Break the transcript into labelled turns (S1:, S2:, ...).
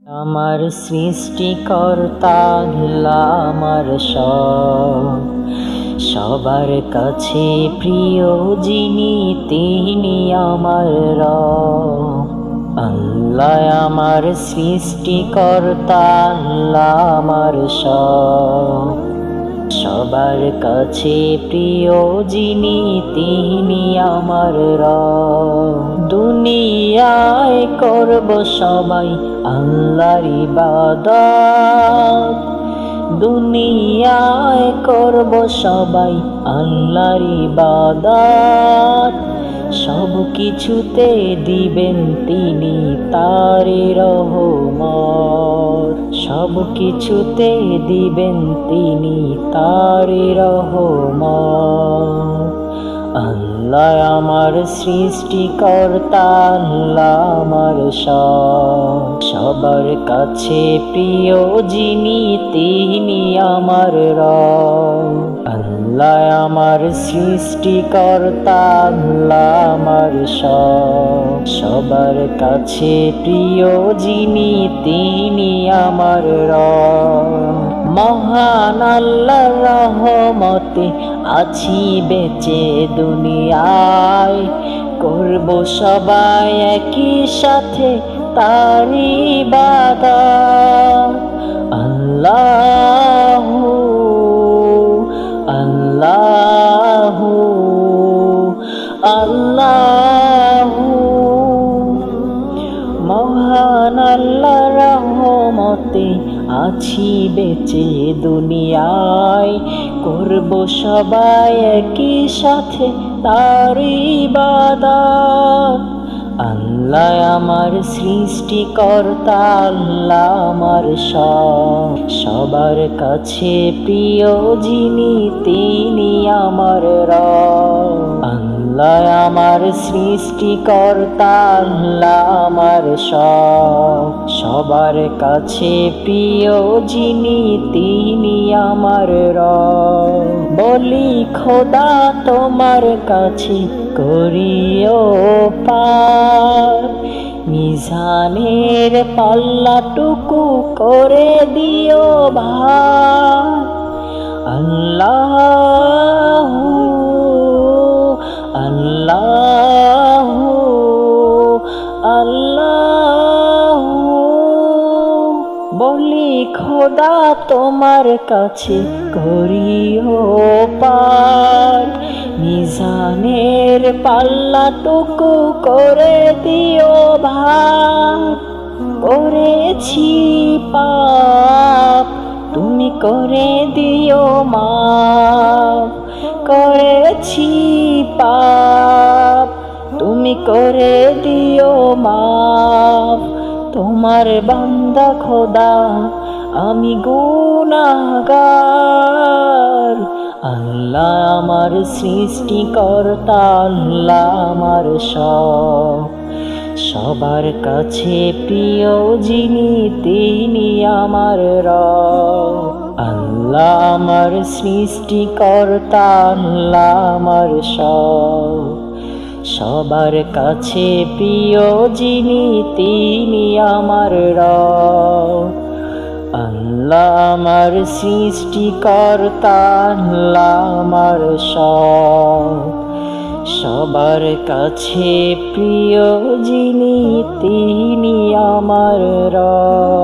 S1: আমার সৃষ্টিকর্তা আল্লাহ আমার সবার কাছে প্রিয় যিনি তিনি আমার রব। আল্লাহ আমার সৃষ্টিকর্তা আল্লাহ আমার সবার কাছে প্রিয় যিনি তিনি আমার রব। দুনিয়ায় করব সবাই আল্লাহর ইবাদত, দুনিয়ায় করব সবাই আল্লাহর ইবাদত। সব কিছুতে দিবেন তিনি তারি রহমত, সব কিছুতে দিবেন তিনি তারি রহমত। আল্লাহ আমার সৃষ্টিকর্তা আল্লাহ আমার সবার কাছে প্রিয় যিনি তিনি আমার রব। আল্লাহ আমার সৃষ্টিকর্তা আল্লাহ আমার সবার কাছে প্রিয় যিনি তিনি আমার রব। মহান আল্লাহর রহমতে আছি বেঁচে দুনিয়ায়, করব সবাই একই সাথে তার ইবাদত। আল্লাহু আল্লাহু আল্লাহু। মহান আল্লাহর রহমতে আছি বেঁচে দুনিয়ায়, করব সবাই একই সাথে তার ইবাদত। আল্লাহ আমার সৃষ্টিকর্তা আল্লাহ আমার সবার কাছে প্রিয় যিনি তিনি আমার রব। আল্লাহ আমার সৃষ্টিকর্তা আল্লাহ আমার সবার কাছে প্রিয় যিনি তিনি আমার রব। বলি খোদা তোমার কাছে করিও পার, মিজানের পাল্লাটুকু করে দিও ভার। আল্লাহু আল্লাহু আল্লাহু। বলি খোদা তোমার কাছে করিও পার, মিজানের পাল্লাটুকু করে দিও ভার। করেছি পাপ তুমি করে দিও মাফ, করেছি পাপ তুমি করে দিও মাফ। তোমার বান্দা খোদা আমি গুনাহগার। আল্লাহ আমার সৃষ্টিকর্তা আল্লাহ আমার সবার কাছে প্রিয় যিনি তিনি আমার রব। আল্লাহ আমার সৃষ্টিকর্তা আল্লাহ আমার সবার কাছে প্রিয় যিনি তিনি আমার রব। আল্লাহ আমার সৃষ্টিকর্তা আল্লাহ আমার সবার কাছে প্রিয় যিনি তিনি আমার রব।